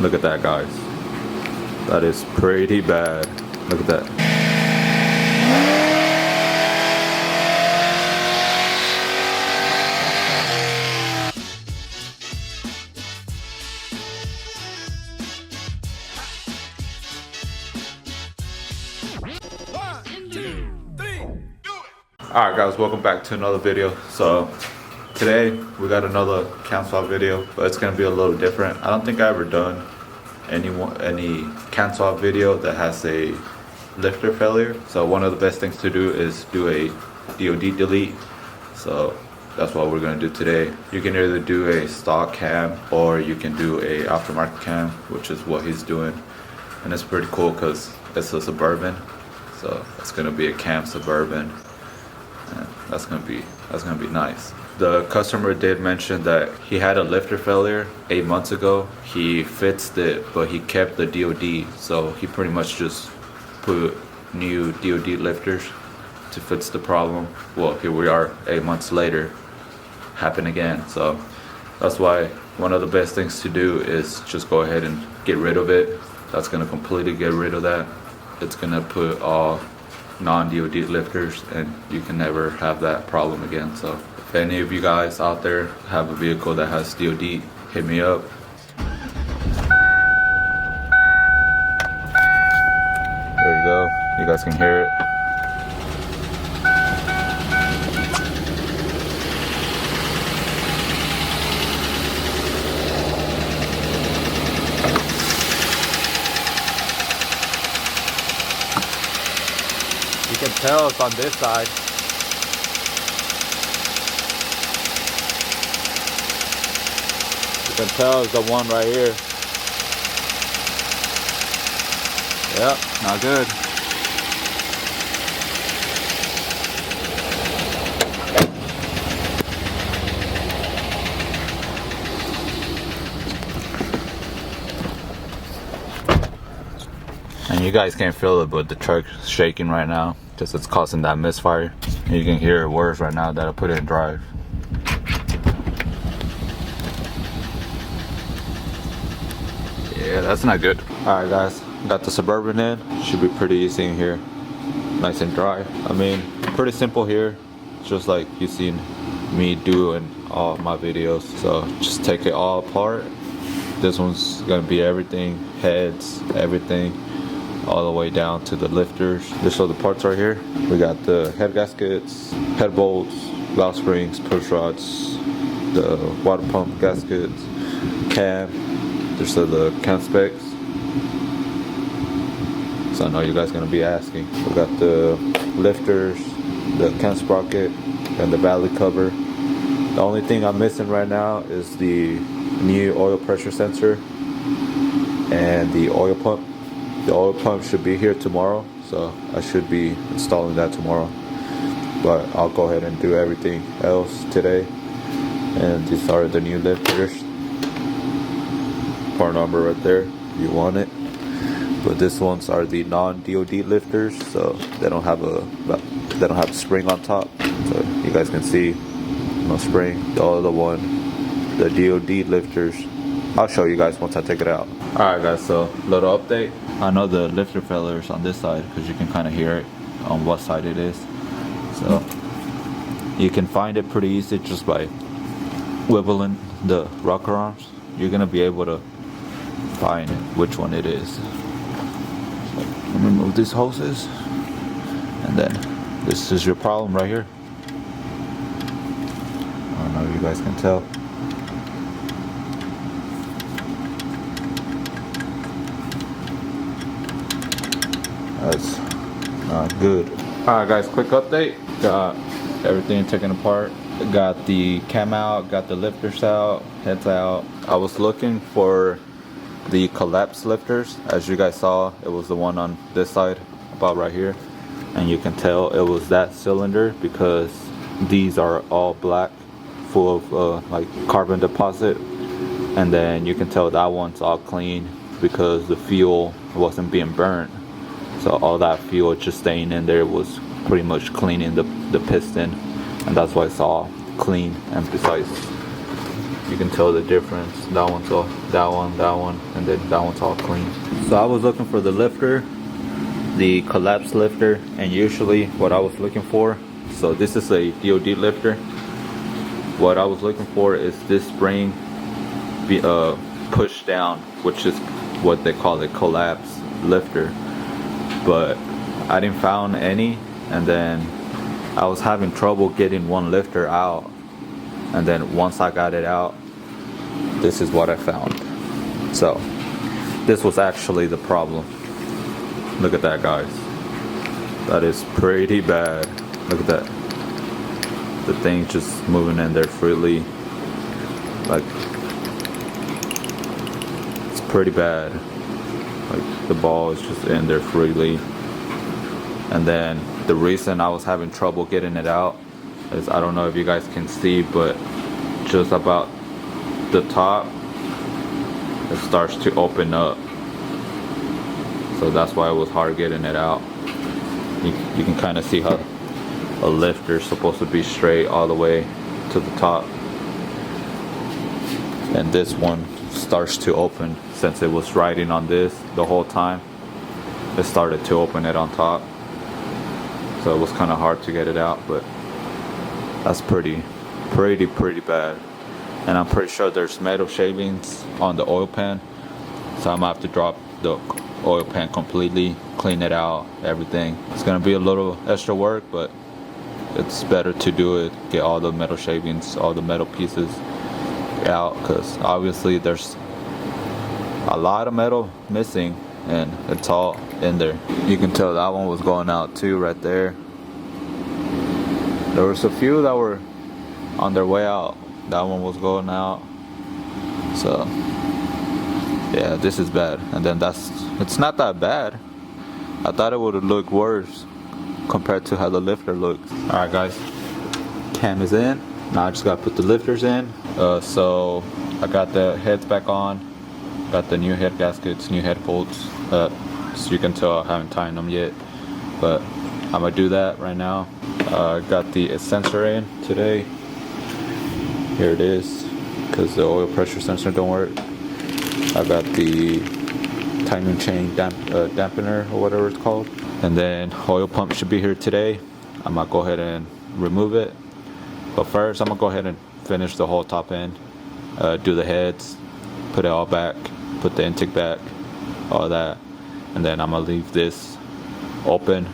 Look at that, guys. That is pretty bad. Look at that. Alright guys, welcome back to another video. So today we got another cam swap video, but it's gonna be a little different. I don't think I've ever done any cam swap video that has a lifter failure. So one of the best things to do is do a DOD delete. So that's what we're gonna do today. You can either do a stock cam or you can do a aftermarket cam, which is what he's doing. And it's pretty cool because it's a Suburban. So it's gonna be a cam Suburban. And that's gonna be nice. The customer did mention that he had a lifter failure 8 months ago. He fixed it, but he kept the DOD. So he pretty much just put new DOD lifters to fix the problem. Well, here we are 8 months later, happened again. So that's why one of the best things to do is just go ahead and get rid of it. That's gonna completely get rid of that. It's gonna put all non-DOD lifters and you can never have that problem again. So if any of you guys out there have a vehicle that has DOD, hit me up. There you go, you guys can hear it. You can tell it's on this side. You can tell it's the one right here. Yep, not good. And you guys can't feel it, but the truck's shaking right now because it's causing that misfire. And you can hear it worse right now that I put it in drive. Yeah, that's not good. Alright guys, got the Suburban in. Should be pretty easy in here. Nice and dry. I mean, pretty simple here. Just like you've seen me do in all my videos. So just take it all apart. This one's gonna be everything, heads, everything, all the way down to the lifters. Just so the parts right here. We got the head gaskets, head bolts, valve springs, push rods, the water pump gaskets, cam. Just so the cam specs. So I know you guys are gonna be asking. We got the lifters, the cam sprocket, and the valley cover. The only thing I'm missing right now is the new oil pressure sensor and the oil pump. The oil pump should be here tomorrow, so I should be installing that tomorrow. But I'll go ahead and do everything else today. And these are the new lifters. Part number right there if you want it. But these ones are the non-DOD lifters, so they don't have a spring on top. So you guys can see no spring. The other one, the DOD lifters, I'll show you guys once I take it out. Alright guys, so little update. I know the lifter failure is on this side because you can kind of hear it on what side it is. So you can find it pretty easy just by wiggling the rocker arms. You're gonna be able to find which one it is. So remove these hoses, and then this is your problem right here. I don't know if you guys can tell. That's not good. Alright guys, quick update. Got everything taken apart. Got the cam out, got the lifters out, heads out. I was looking for the collapse lifters. As you guys saw, it was the one on this side, about right here. And you can tell it was that cylinder because these are all black, full of like carbon deposit. And then you can tell that one's all clean because the fuel wasn't being burnt. So all that fuel just staying in there was pretty much cleaning the piston, and that's why it's all clean and precise. you can tell the difference. That one's all, that one, and then that one's all clean. So I was looking for the lifter, the collapse lifter, and usually what I was looking for, so this is a DOD lifter. What I was looking for is this spring be pushed down, which is what they call a collapse lifter, but I didn't found any, and then I was having trouble getting one lifter out, and then once I got it out, this is what I found. So this was actually the problem. Look at that, guys. That is pretty bad. Look at that. The thing's just moving in there freely. Like, it's pretty bad. Like, the ball is just in there freely. And then the reason I was having trouble getting it out is, I don't know if you guys can see, but just about the top, it starts to open up. So that's why it was hard getting it out. You can kind of see how a lifter is supposed to be straight all the way to the top, and this one starts to open. Since it was riding on this the whole time, it started to open it on top, so it was kind of hard to get it out. But that's pretty bad. And I'm pretty sure there's metal shavings on the oil pan, so I'm gonna have to drop the oil pan completely, clean it out, everything. It's gonna be a little extra work, but it's better to do it, get all the metal shavings, all the metal pieces out, because obviously there's a lot of metal missing and it's all in there. You can tell that one was going out too right there. There was a few that were on their way out. That one was going out. So yeah, this is bad. And then it's not that bad. I thought it would have looked worse compared to how the lifter looks. Alright guys, cam is in. Now I just gotta put the lifters in. So I got the heads back on, got the new head gaskets, new head bolts. So you can tell I haven't tightened them yet, but I'm gonna do that right now. Got the sensor in today. Here it is, because the oil pressure sensor don't work. I got the timing chain dampener or whatever it's called, and then oil pump should be here today. I'm gonna go ahead and remove it, but first I'm gonna go ahead and finish the whole top end, do the heads, put it all back, put the intake back, all that, and then I'm gonna leave this open,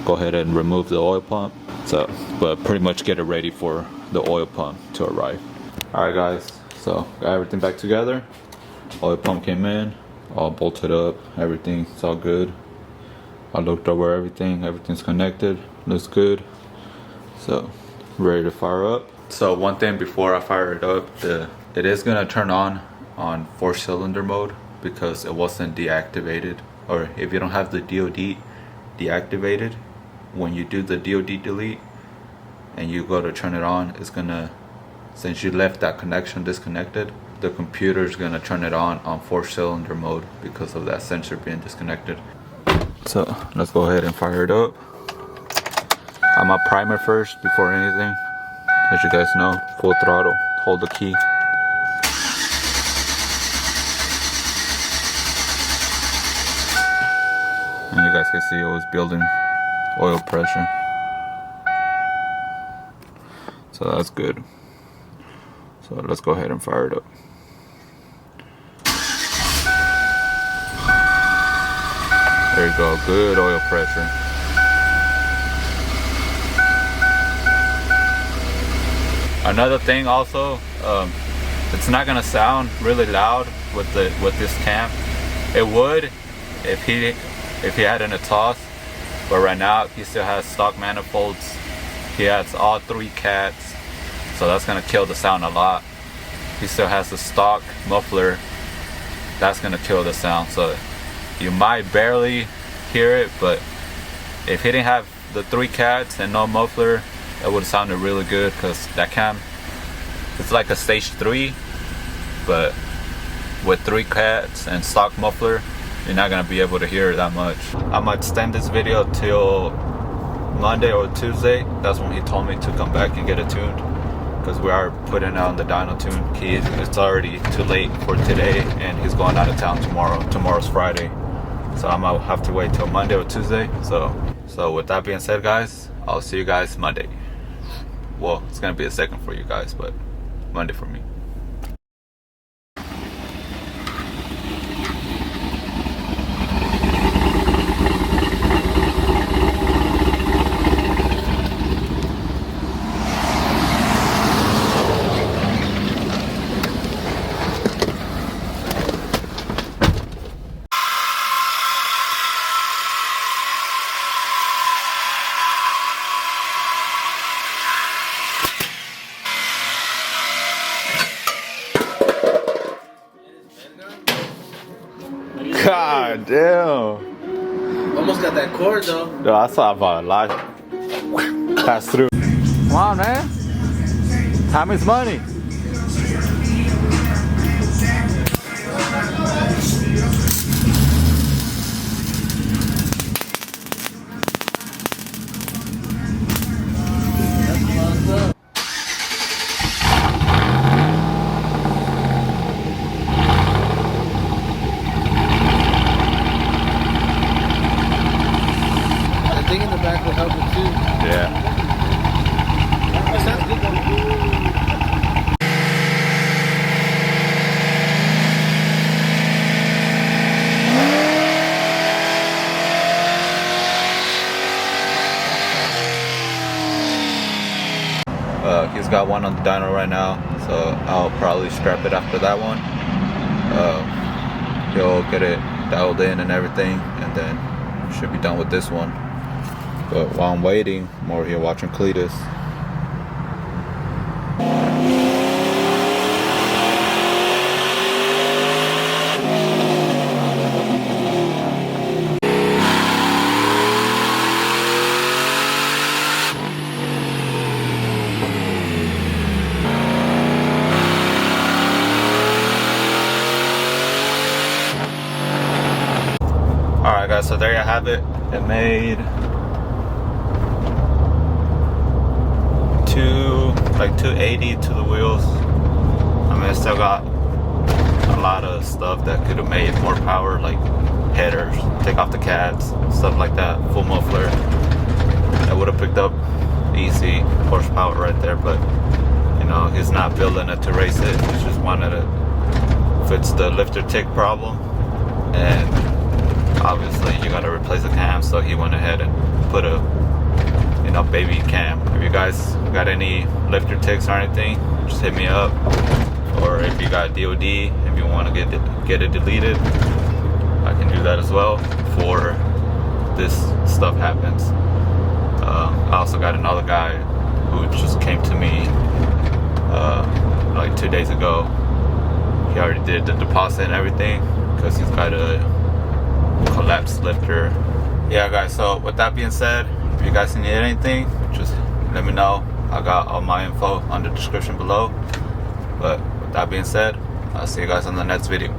go ahead and remove the oil pump. So, but pretty much get it ready for the oil pump to arrive. Alright guys, so got everything back together. Oil pump came in, all bolted up, everything's all good. I looked over everything, everything's connected, looks good. So ready to fire up. So one thing before I fire it up, it is gonna turn on 4-cylinder mode because it wasn't deactivated, or if you don't have the DOD deactivated, when you do the DOD delete and you go to turn it on, it's gonna, since you left that connection disconnected, the computer is gonna turn it on 4-cylinder mode because of that sensor being disconnected. So let's go ahead and fire it up. I'm a primer first before anything. As you guys know, full throttle, hold the key. And you guys can see it was building oil pressure. So that's good. So let's go ahead and fire it up. There you go, good oil pressure. Another thing also, it's not gonna sound really loud with this cam. It would if he had an exhaust, but right now he still has stock manifolds. He has all 3 cats, so that's gonna kill the sound a lot. He still has the stock muffler, that's gonna kill the sound. So you might barely hear it, but if he didn't have the 3 cats and no muffler, it would have sounded really good, because that cam, it's like a stage 3, but with 3 cats and stock muffler, you're not gonna be able to hear it that much. I might extend this video till Monday or Tuesday. That's when he told me to come back and get it tuned. because we are putting on the dyno tune. It's already too late for today, and he's going out of town tomorrow. Tomorrow's Friday, so I'm gonna have to wait till Monday or Tuesday. So with that being said, guys, I'll see you guys Monday. Well, it's gonna be a second for you guys, but Monday for me. God damn. Almost got that cord though. Yo, I saw about a lot pass through. Come on, man. Time is money. Back will help it too. Yeah. Oh, sounds good though. He's got one on the dyno right now, so I'll probably scrap it after that one. He'll get it dialed in and everything, and then should be done with this one. But while I'm waiting, I'm over here watching Cletus. Alright guys, so there you have it. It made like 280 to the wheels. I mean, I still got a lot of stuff that could have made more power, like headers, take off the cabs, stuff like that, full muffler. That would have picked up easy horsepower right there, but you know, he's not building it to race it. He just wanted to fix the lifter tick problem, and obviously you got to replace the cam, so he went ahead and put a baby cam. If you guys got any lifter ticks or anything, just hit me up. Or if you got DOD, if you want to get it deleted, I can do that as well before this stuff happens. I also got another guy who just came to me like 2 days ago. He already did the deposit and everything because he's got a collapsed lifter. Yeah guys, so with that being said, if you guys need anything, just let me know. I got all my info on the description below. But with that being said, I'll see you guys on the next video.